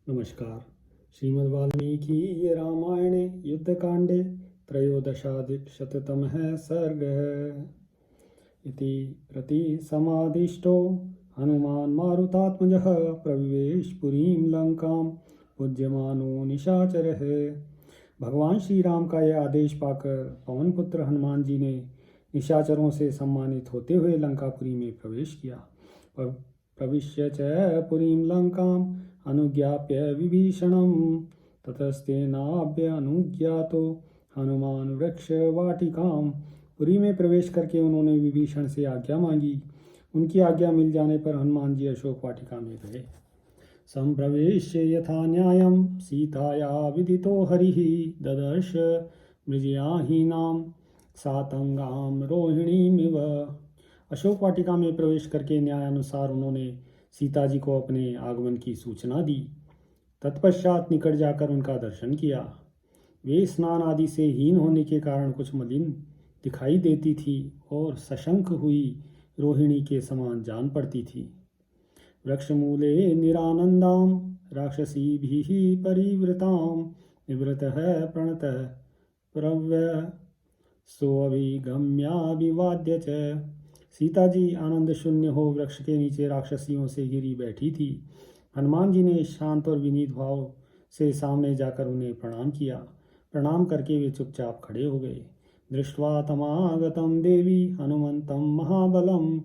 नमस्कार। श्रीमद् वाल्मीकि रामायणे युद्धकांडे त्रयोदशाधिकशततमः सर्गः। इति प्रति समादिष्टो हनुमान् मारुतात्मजः प्रविवेश पुरीं लंकां पूज्यमानो निशाचरः। भगवान श्री राम का यह आदेश पाकर पवन पुत्र हनुमान जी ने निशाचरों से सम्मानित होते हुए लंकापुरी में प्रवेश किया। प्रविश्य च पुरीं लंकाम् अनुज्ञाप्य विभीषणं ततस्तेनाभ्य अनुज्ञातो हनुमान वृक्ष वाटिकाम। पुरी में प्रवेश करके उन्होंने विभीषण से आज्ञा मांगी। उनकी आज्ञा मिल जाने पर हनुमान जी अशोक वाटिका में गए। संप्रवेश्य यथा न्यायं सीताया विदितो हरिः ददर्श मृजयाहीनां सातंगाम रोहिणीमिव। अशोक वाटिका में प्रवेश करके न्यायानुसार उन्होंने सीता जी को अपने आगमन की सूचना दी। तत्पश्चात निकट जाकर उनका दर्शन किया। वे स्नान आदि से हीन होने के कारण कुछ मलिन दिखाई देती थी और सशंक हुई रोहिणी के समान जान पड़ती थी। वृक्षमूले निरानंदाम राक्षसीभिः परिवृताम निवृतः प्रणतः प्रव्य सोऽभिगम्याभिवाद्य च। सीता जी आनंद शून्य हो वृक्ष के नीचे राक्षसियों से घिरी बैठी थी। हनुमान जी ने शांत और विनीत भाव से सामने जाकर उन्हें प्रणाम किया। प्रणाम करके वे चुपचाप खड़े हो गए। दृष्ट्वा तमागतं देवी हनुमन्तं महाबलं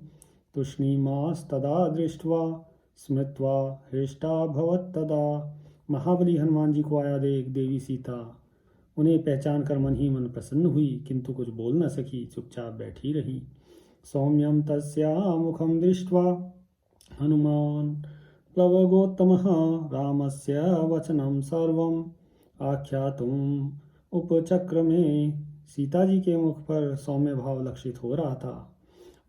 तुष्णीमास्तदा दृष्ट्वा स्मृत्वा हृष्टा भवत्तदा। महाबली हनुमान जी को आया देख देवी सीता उन्हें पहचान कर मन ही मन प्रसन्न हुई, किंतु कुछ बोल न सकी, चुपचाप बैठी रही। सौम्यं तस्याः मुखं दृष्ट्वा हनुमान् प्लवगोत्तमः रामस्य वचनं सर्वम् आख्यातुम् उपचक्रमे। सीता जी के मुख पर सौम्य भाव लक्षित हो रहा था।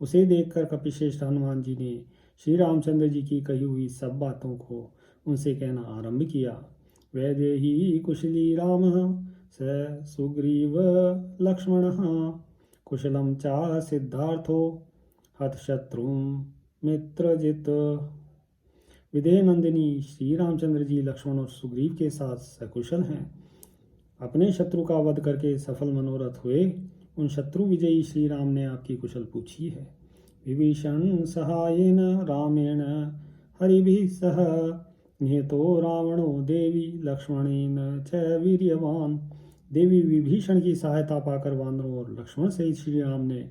उसे देखकर कपिश्रेष्ठ हनुमान जी ने श्री रामचंद्र जी की कही हुई सब बातों को उनसे कहना आरंभ किया। वैदेही कुशली रामः स सुग्रीव लक्ष्मणः कुशलं च सिद्धार्थो हतशत्रुं मित्रजित। विदेह नंदिनी श्री रामचंद्र जी लक्ष्मण और सुग्रीव के साथ सकुशल हैं। अपने शत्रु का वध करके सफल मनोरथ हुए उन शत्रु विजयी श्री राम ने आपकी कुशल पूछी है। विभीषण सहायेन रामेण हरिभिः सह निहतो रावणो देवी लक्ष्मणेन च वीर्यवान। देवी विभीषण की सहायता पाकर वानरों और लक्ष्मण सहित श्री राम ने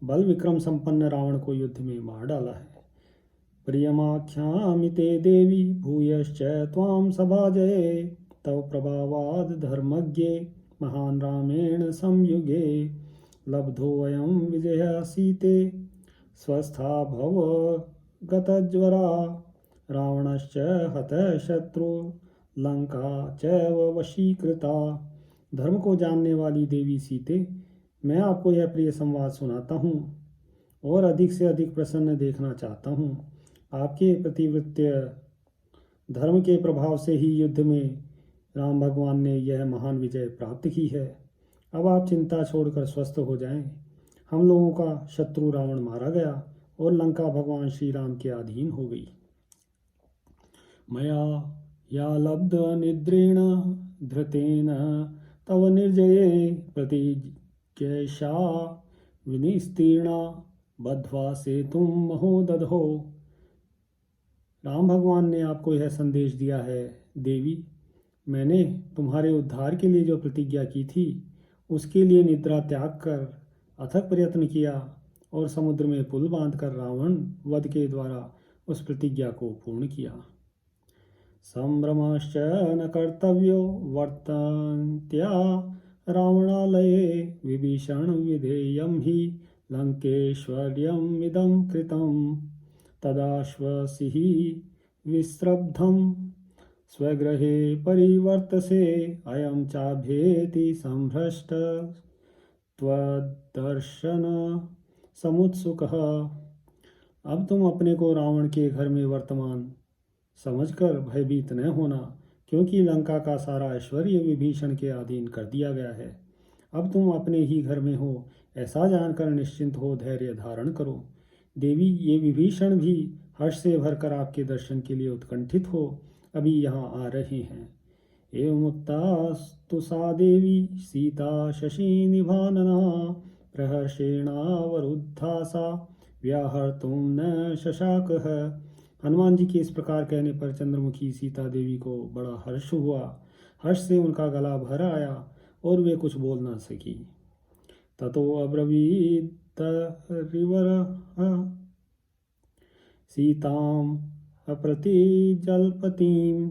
बल विक्रम संपन्न रावण को युद्ध में मार डाला है। प्रियमाख्यामिते देवी भूयश्च त्वां सभाजये तव प्रभावाद् धर्मज्ञे महान् रामेण संयुगे लब्धोऽयं विजयः सीते स्वस्था भव गतज्वरा रावणश्च हतः शत्रु लंका चैव वशीकृता। धर्म को जानने वाली देवी सीते, मैं आपको यह प्रिय संवाद सुनाता हूँ और अधिक से अधिक प्रसन्न देखना चाहता हूँ। आपके प्रतिवृत्य धर्म के प्रभाव से ही युद्ध में राम भगवान ने यह महान विजय प्राप्त की है। अब आप चिंता छोड़कर स्वस्थ हो जाएं। हम लोगों का शत्रु रावण मारा गया और लंका भगवान श्री राम के अधीन हो गई। मया या लब्ध निद्रेण धृतेन तव निर्जये प्रतिज्ञा विनिस्तीर्णा बद्ध्वा सेतुं महोदधो। राम भगवान ने आपको यह संदेश दिया है देवी, मैंने तुम्हारे उद्धार के लिए जो प्रतिज्ञा की थी उसके लिए निद्रा त्याग कर अथक प्रयत्न किया और समुद्र में पुल बांधकर रावण वध के द्वारा उस प्रतिज्ञा को पूर्ण किया। संभ्रमश्च न कर्तव्यो वर्तन्त्या रावणालये विभीषण विधेयं हि लंकेश्वर्यम् इदं कृतं तदाश्वसिः विस्रब्धं स्वगृहे परिवर्तसे अयं चाभ्येति संभ्रष्ट त्वदर्शन समुत्सुकः। अब तुम अपने को रावण के घर में वर्तमान समझकर भयभीत न होना, क्योंकि लंका का सारा ऐश्वर्य विभीषण के अधीन कर दिया गया है। अब तुम अपने ही घर में हो ऐसा जानकर निश्चिंत हो धैर्य धारण करो। देवी, ये विभीषण भी हर्ष से भरकर आपके दर्शन के लिए उत्कंठित हो अभी यहाँ आ रहे हैं। एवमुक्तास्तु सा देवी सीता शशिनिभानना प्रहर्षेणावरुद्धा सा व्याहर्तुं न शशाकः। हनुमान जी के इस प्रकार कहने पर चंद्रमुखी सीता देवी को बड़ा हर्ष हुआ। हर्ष से उनका गला भर आया और वे कुछ बोल न सकी। ततो अब्रवीत रिवरः सीताम् अप्रतिजल्पतीं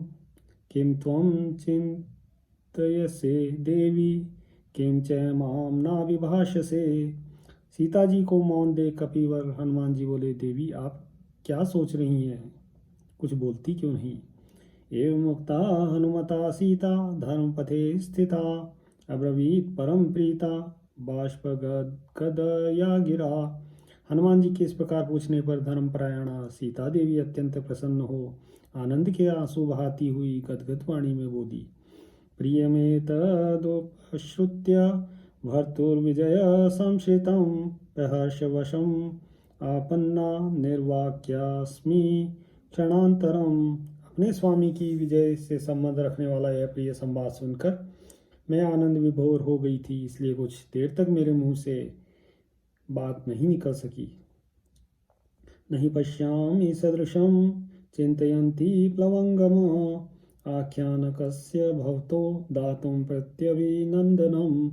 किं त्वं चिन्तयसे देवी किं च मां नाभिभाषसे। सीता जी को मौन देख कपिवर हनुमान जी बोले, देवी आप क्या सोच रही हैं, कुछ बोलती क्यों नहीं। एवं मुक्ता हनुमता सीता धर्मपथे स्थिता अब्रवीत परम प्रीता बाष्पगदया गिरा। हनुमान जी के इस प्रकार पूछने पर धर्मपरायणा सीता देवी अत्यंत प्रसन्न हो आनंद के आंसू बहाती हुई गदगद वाणी में बोली, प्रियमेतदुपश्रुत्य भर्तुर्विजय संशितं प्रहर्षवशम् आपन्ना निर्वाक्यास्मि क्षणांतरम। अपने स्वामी की विजय से संबंध रखने वाला यह प्रिय संवाद सुनकर मैं आनंद विभोर हो गई थी, इसलिए कुछ देर तक मेरे मुंह से बात नहीं निकल सकी। नहीं पश्यामि सदृशं चिंतयन्ती प्लवंगम आख्यानकस्य भवतो दातुं प्रत्यभिनंदनम।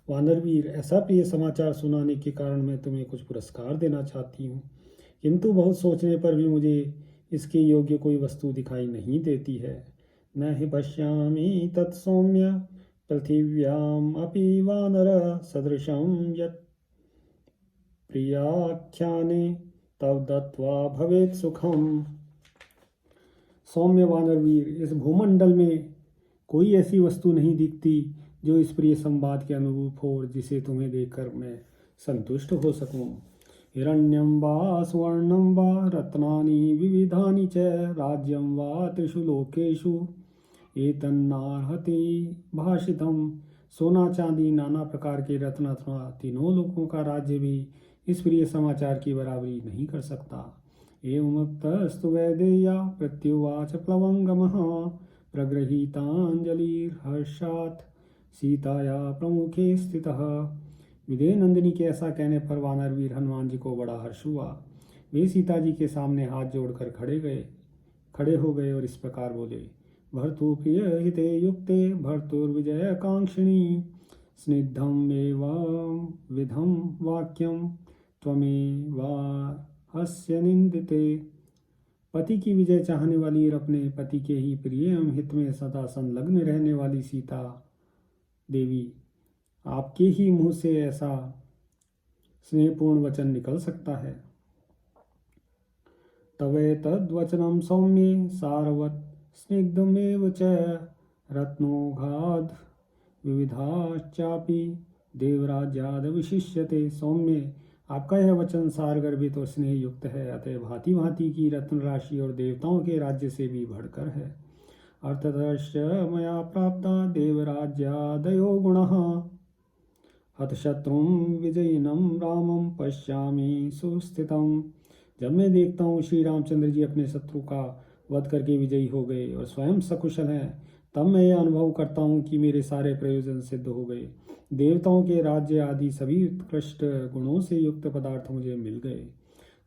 वानरवीर, ऐसा प्रिय समाचार सुनाने के कारण मैं तुम्हें कुछ पुरस्कार देना चाहती हूँ, किंतु बहुत सोचने पर भी मुझे इसके योग्य कोई वस्तु दिखाई नहीं देती है। न हि पश्यामि तत्सौम्य पृथिव्याम अपि वानर सदृशं यत् प्रियाख्याने तव दत्वा भवेत् सुखम। सौम्य वानरवीर, इस भूमंडल में कोई ऐसी वस्तु नहीं दिखती जो इस प्रिय संवाद के अनुरूप हो, जिसे तुम्हें देखकर मैं संतुष्ट हो सकूं। हिरण्यं वा सुवर्णं वा रत्नानि विविधानि च राज्यं वा त्रिषु लोकेषु एतन्नार्हति भाषितम्। सोना चांदी नाना प्रकार के रत्न अथवा तीनों लोकों का राज्य भी इस प्रिय समाचार की बराबरी नहीं कर सकता। एवमुक्तस्तु वैदेह्या प्रत्युवाच प्लवंगमः प्रगृहीतांजलिर्हर्षात् सीताया प्रमुखे स्थितः। विदेह नंदिनी के ऐसा कहने पर वानरवीर हनुमान जी को बड़ा हर्ष हुआ। वे सीता जी के सामने हाथ जोड़कर खड़े हो गए और इस प्रकार बोले, भर्तुप्रिय हिते युक्ते भर्तुर्विजय कांक्षिणी स्निग्धम एवं विधम वाक्यम त्वमेवाहस्य निंदिते। पति की विजय चाहने वाली और अपने पति के ही प्रिय एवं हित में सदा संलग्न रहने वाली सीता देवी, आपके ही मुंह से ऐसा स्नेहपूर्ण वचन निकल सकता है। तवेतद्वचनं सौम्ये सारवत् स्निग्धमेव च रत्नौघाद् विविधाश्चापि देवराज्याद विशिष्यते। सौम्य, आपका यह वचन सारगर्भित और स्नेह युक्त है, अतः भांति भांति की रत्न राशि और देवताओं के राज्य से भी बढ़कर है। अर्थतश्च मया प्राप्ता देवराज्यादयो गुणः हतशत्रुं विजयिनं रामं पश्यामि सुस्थितम्। जब मैं देखता हूँ श्री रामचंद्र जी अपने शत्रु का वध करके विजयी हो गए और स्वयं सकुशल हैं, तब मैं यह अनुभव करता हूँ कि मेरे सारे प्रयोजन सिद्ध हो गए। देवताओं के राज्य आदि सभी उत्कृष्ट गुणों से युक्त पदार्थ मुझे मिल गए।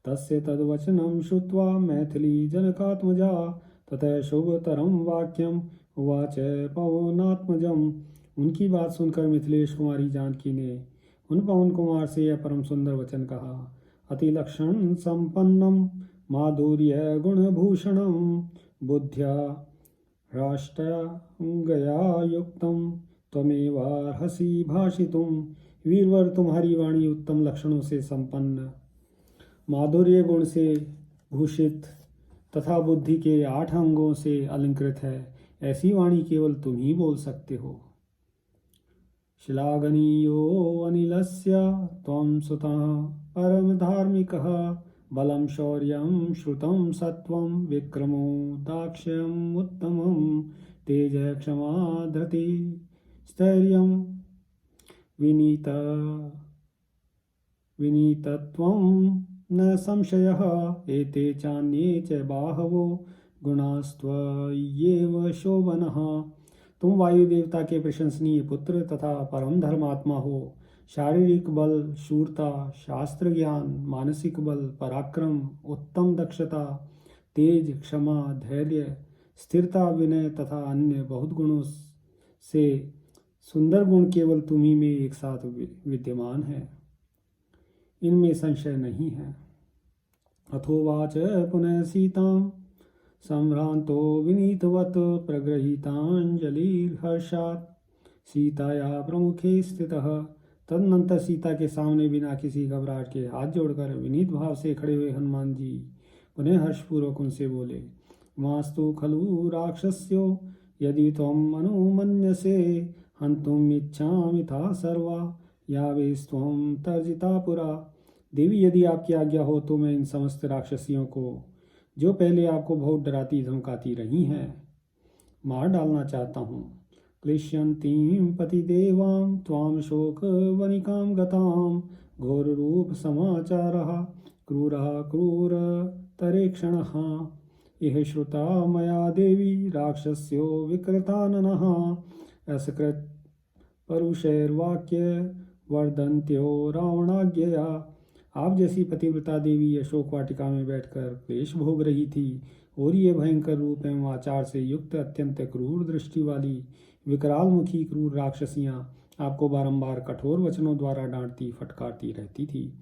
तस्य तद्वचनं श्रुत्वा मैथिली जनकात्मजा ततः शुभतरं वाक्यम उवाच पवनात्मजम्। उनकी बात सुनकर मिथिलेश कुमारी जानकी ने उन पवन कुमार से यह परम सुंदर वचन कहा, अति लक्षण संपन्नम माधुर्य गुणभूषणम बुद्ध्या राष्ट्रंगया युक्तम त्वमेवार्हसि भाषितुम। वीरवर, तुम्हारी वाणी उत्तम लक्षणों से संपन्न, माधुर्य गुण से भूषित तथा बुद्धि के 8 अंगों से अलंकृत है। ऐसी वाणी केवल तुम ही बोल सकते हो। श्लाघनीयो अनिलस्य त्वं सुतः परम धार्मिकः बलं शौर्यं श्रुतं सत्वं विक्रमो दाक्ष्यम् उत्तमं तेज क्षमा धृति स्थैर्यं विनीतत्वं न संशयः एते चान्ये च बाहवो गुणास्त्वय्येव शोभनः। तुम वायु देवता के प्रशंसनीय पुत्र तथा परम धर्मात्मा हो। शारीरिक बल, शूरता, शास्त्र ज्ञान, मानसिक बल, पराक्रम, उत्तम दक्षता, तेज, क्षमा, धैर्य, स्थिरता, विनय तथा अन्य बहुत गुणों से सुंदर गुण केवल तुम्ही में एक साथ विद्यमान है, इनमें संशय नहीं है। अथोवाच पुनः सीतां संभ्रांतो विनीतवत प्रगृहीतांजलिर्हर्षात् सीताया प्रमुखे स्थितः। तदनंतर सीता के सामने बिना किसी घबराहट के हाथ जोड़कर विनीत भाव से खड़े हुए हनुमान जी पुनः हर्षपूर्वक उनसे बोले, मास्तु खलु राक्षस्यो यदि त्वम् अनुमन्यसे हन्तुम् इच्छामिथा सर्वा यावेस्त्वं तर्जिता पुरा। देवी, यदि आपकी आज्ञा हो तो मैं इन समस्त राक्षसियों को, जो पहले आपको बहुत डराती धमकाती रही हैं, मार डालना चाहता हूँ। क्लिश्यन्तीं पतिदेवां त्वां शोकवनिकां गतां घोररूप समाचारः क्रूरः क्रूरतरेक्षणः इह श्रुता मया देवी राक्षस्यो विकृताननः असकृत परुषैर्वाक्य वर्धन्त्यो रावणाज्ञया। आप जैसी पतिव्रता देवी अशोक वाटिका में बैठकर क्लेश भोग रही थी और ये भयंकर रूप एवं आचार से युक्त अत्यंत क्रूर दृष्टि वाली विकराल मुखी क्रूर राक्षसियाँ आपको बारंबार कठोर वचनों द्वारा डांटती फटकारती रहती थी।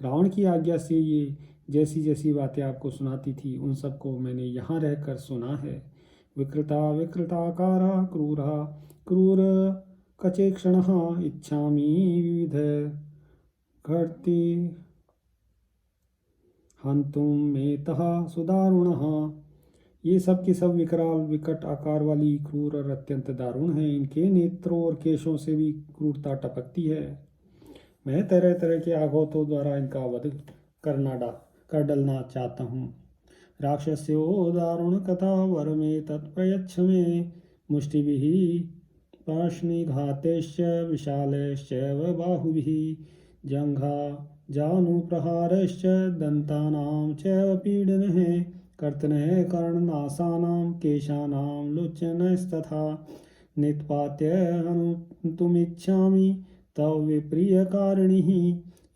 रावण की आज्ञा से ये जैसी जैसी बातें आपको सुनाती थी उन सबको मैंने यहाँ रहकर सुना है। विकृता विकृताकारा क्रूरा क्रूर कचेक्षणः इच्छामि विविध घटति हंतुम मेतः सुदारुणः। ये सब के सब विकराल विकट आकार वाली क्रूर और अत्यंत दारुण हैं। इनके नेत्रों और केशों से भी क्रूरता टपकती है। मैं तरह तरह के आघातों द्वारा इनका वध कर डलना चाहता हूँ। राक्षस्यो दारुण कथा वर में तत्प्रयच्छ में मुष्टिभिः पाशनिघातैश्च विशालैश्चैव बाहुभिः जंघा जानुप्रहारश्च दन्तानां चैव पीडनः कर्तनः कर्णनासानां केशानां लोचनस्तथा नित्पात्य हन्तुमिच्छामि तव विप्रियकारिणीः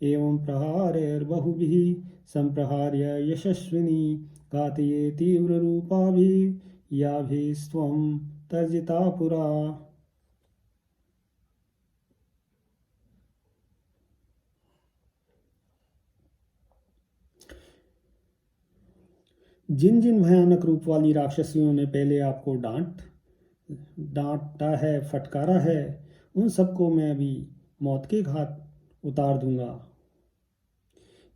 एवं प्रहारैर्बहुभिः सम्प्रहार्य यशस्विनी घातये तीव्ररूपाभिः याभिस्त्वं तर्जिता पुरा। जिन जिन भयानक रूप वाली राक्षसियों ने पहले आपको डांटा है, फटकारा है, उन सबको मैं अभी मौत के घाट उतार दूंगा।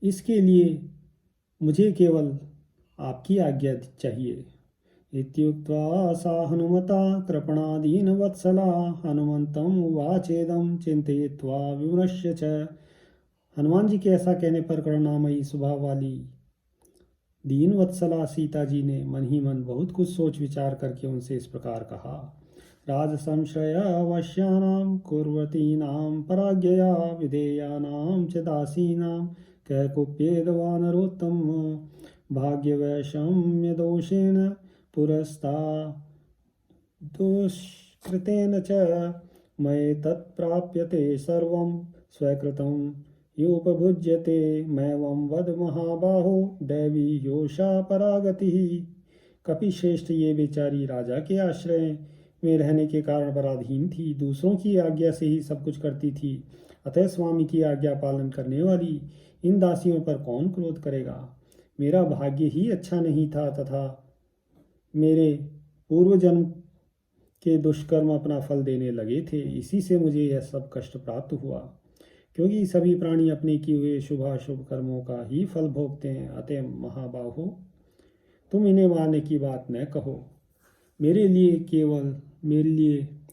इसके लिए मुझे केवल आपकी आज्ञा चाहिए। इत्युक्त्वा सा हनुमता कृपणादीनवत्सला हनुमंतम उवाचेदं चिंतयित्वा विमृश्य च। हनुमान जी के ऐसा कहने पर करुणामयी स्वभाव वाली दीनवत्सला सीता जी ने मन ही मन बहुत कुछ सोच विचार करके उनसे इस प्रकार कहा। राजसंश्रयावश्यानां कुर्वतीनां पराज्ञया विधेयानां च दासीनां कैकुप्येदवानरोत्तम भाग्यवैषम्य दोषेण पुरस्ता दुष्कृतेन च मये तत्प्राप्यते सर्वं स्वकृतं योपभुज्यते मैवं वद महाबाहो दैवी योषा परागतिः। कपिश्रेष्ठ ये बेचारी राजा के आश्रय में रहने के कारण पराधीन थी, दूसरों की आज्ञा से ही सब कुछ करती थी। अतः स्वामी की आज्ञा पालन करने वाली इन दासियों पर कौन क्रोध करेगा। मेरा भाग्य ही अच्छा नहीं था तथा मेरे पूर्व जन्म के दुष्कर्म अपना फल देने लगे थे, इसी से मुझे यह सब कष्ट प्राप्त हुआ। क्योंकि सभी प्राणी अपने किए हुए शुभाशुभ कर्मों का ही फल भोगते हैं। अतः महाबाहो, तुम इन्हें मारने की बात न कहो। मेरे लिए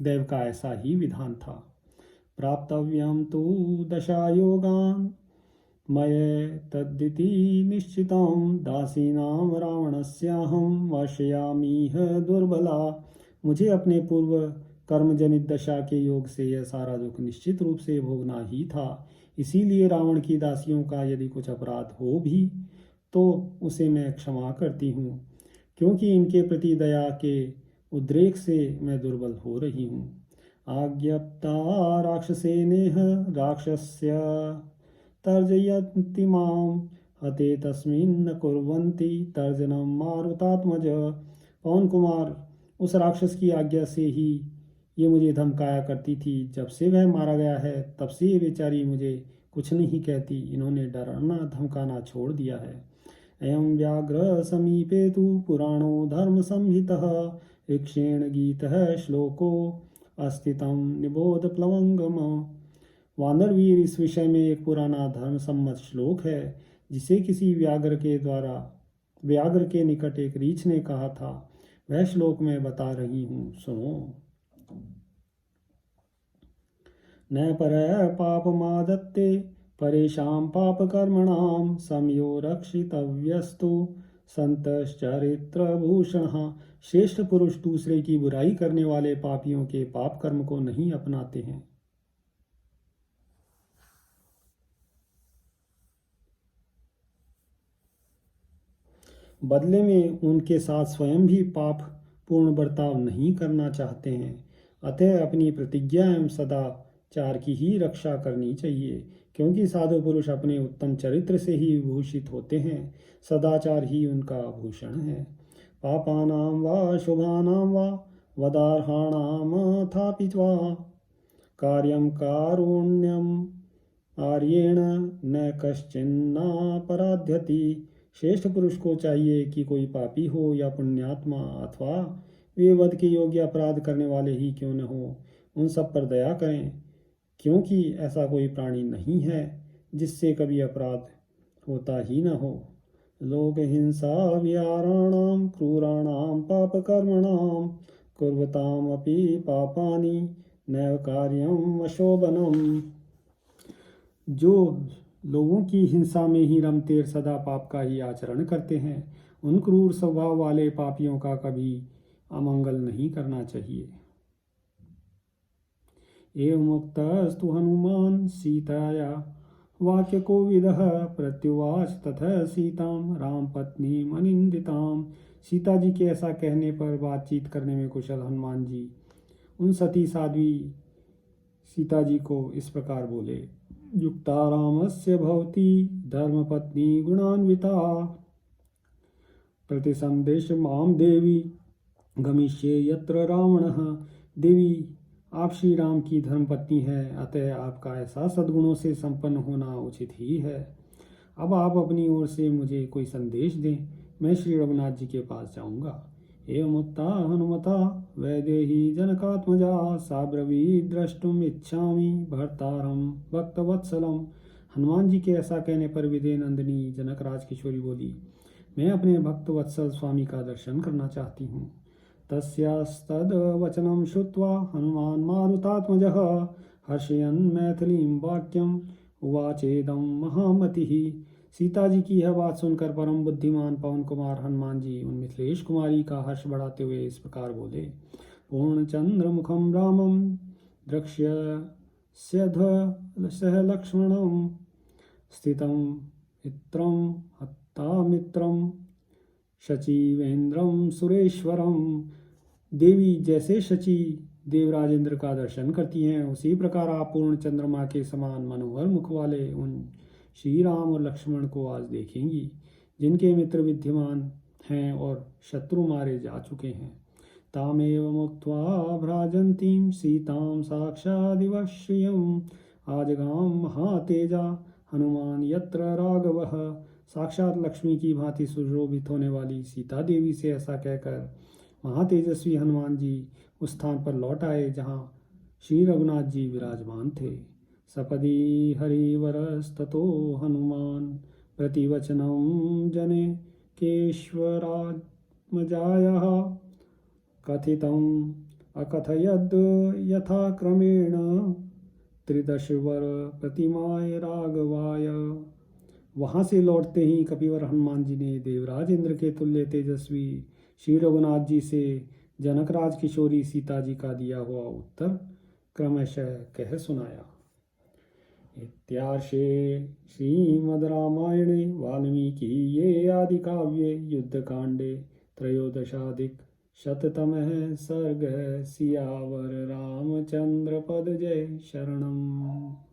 दैव का ऐसा ही विधान था। प्राप्तव्यम तो दशा योगान मये तद्दिति निश्चितं दासीनां रावणस्याहं वर्षयामीह दुर्बला। मुझे अपने पूर्व कर्म जनित दशा के योग से यह सारा दुख निश्चित रूप से भोगना ही था। इसीलिए रावण की दासियों का यदि कुछ अपराध हो भी तो उसे मैं क्षमा करती हूँ, क्योंकि इनके प्रति दया के उद्रेक से मैं दुर्बल हो रही हूँ। आज्ञप्ता राक्षसेनेह राक्षस्य तर्जयन्ति मां हते तस्मिन् न कुर्वन्ति तर्जनं मारुतात्मज। पवन कुमार, उस राक्षस की आज्ञा से ही ये मुझे धमकाया करती थी। जब से वह मारा गया है तब से ये बेचारी मुझे कुछ नहीं कहती। इन्होंने डराना धमकाना छोड़ दिया है। अयं व्याघ्र समीपे तु पुराणो धर्म संहितः ऋक्षेण गीतः श्लोको अस्तितं निबोध प्लवंगम। वानरवीर, इस विषय में एक पुराना धर्म सम्मत श्लोक है जिसे किसी व्याघ्र के निकट एक रीछ ने कहा था। वह श्लोक मैं बता रही हूँ, सुनो। न पर पापमादत्ते परेशां पापकर्मणां समयो रक्षितव्यस्तु संतश्चरित्रभूषणः। श्रेष्ठ पुरुष दूसरे की बुराई करने वाले पापियों के पाप कर्म को नहीं अपनाते हैं। बदले में उनके साथ स्वयं भी पाप पूर्ण बर्ताव नहीं करना चाहते हैं। अतः अपनी प्रतिज्ञा एवं सदाचार की ही रक्षा करनी चाहिए, क्योंकि साधु पुरुष अपने उत्तम चरित्र से ही भूषित होते हैं। सदाचार ही उनका भूषण है। पापानां वा शुभानां वा वदार्हाणां थापि वा कार्यं कारुण्यम् आर्येण न कश्चिन्नापराध्यति। श्रेष्ठ पुरुष को चाहिए कि कोई पापी हो या पुण्यात्मा अथवा वे वध के योग्य अपराध करने वाले ही क्यों न हो, उन सब पर दया करें, क्योंकि ऐसा कोई प्राणी नहीं है जिससे कभी अपराध होता ही न हो। लोक हिंसा विहाराणां क्रूराणां पापकर्मणां कुर्वतामपि पापानि नैव कार्यं अशोभनम्। जो लोगों की हिंसा में ही रमते सदा पाप का ही आचरण करते हैं, उन क्रूर स्वभाव वाले पापियों का कभी अमंगल नहीं करना चाहिए। एवं मुक्तस्तु हनुमान सीताया वाक्य को विदः प्रत्युवाच तथा सीताम राम पत्नी अनिंदिताम। सीता जी के ऐसा कहने पर बातचीत करने में कुशल हनुमान जी उन सती साध्वी सीता जी को इस प्रकार बोले। युक्ता रामस्य भवती धर्मपत्नी गुणान्विता प्रतिसंदेश माम देवी गमिष्ये यत्र रावणः। देवी, आप श्री राम की धर्मपत्नी है, अतः आपका ऐसा सद्गुणों से संपन्न होना उचित ही है। अब आप अपनी ओर से मुझे कोई संदेश दें, मैं श्री रघुनाथ जी के पास जाऊंगा। एवमुक्ता हनुमता वैदेही जनकात्मजा सा ब्रवीत् द्रष्टुम इच्छामि भर्तारम भक्तवत्सलम। हनुमान जी के ऐसा कहने पर विदे नंदिनी जनकराज किशोरी बोली, मैं अपने भक्तवत्सल स्वामी का दर्शन करना चाहती हूँ। तस्यास्तद् वचनं श्रुत्वा हनुमान मारुतात्मजः हर्षयन् मैथिलीं वाक्यम् उवाचेदं महामतिः। सीता जी की यह बात सुनकर परम बुद्धिमान पवन कुमार हनुमान जी उन मिथिलेश कुमारी का हर्ष बढ़ाते हुए इस प्रकार बोले। पूर्णचंद्र मुखम रामम द्रक्ष्यस्य लक्ष्मणं स्थितं मित्रं हत्तामित्रं शचीवेन्द्रं सुरेश्वरम। देवी, जैसे शची देवराज इंद्र का दर्शन करती हैं, उसी प्रकार आप पूर्ण चंद्रमा के समान मनोहर मुख वाले उन श्री राम और लक्ष्मण को आज देखेंगी, जिनके मित्र विद्यमान हैं और शत्रु मारे जा चुके हैं। तामेव मुक्त्वा भ्राजन्तीं सीतां साक्षादिव श्रियम् आजगाम महातेजा हनुमान यत्र राघवः। साक्षात लक्ष्मी की भांति सुशोभित होने वाली सीता देवी से ऐसा कहकर महातेजस्वी हनुमान जी उस स्थान पर लौट आए जहाँ श्री रघुनाथ जी विराजमान थे। सपदि हरिवरस्ततो हनुमान प्रतिवचनं जने केश्वरात्मजायाः कथितम् अकथयद् यथा क्रमेण त्रिदशवर प्रतिमाय राघवाय। वहाँ से लौटते ही कपिवर हनुमान जी ने देवराज इंद्र के तुल्य तेजस्वी श्री रघुनाथ जी से जनकराज किशोरी सीता जी का दिया हुआ उत्तर क्रमशः कह सुनाया। इत्यार्षे श्रीमद् रामायणे वाल्मीकिये आदिकाव्ये युद्धकांडे त्रयोदशाधिकशततमः सर्गः। सियावर रामचंद्र पद जय शरणम्।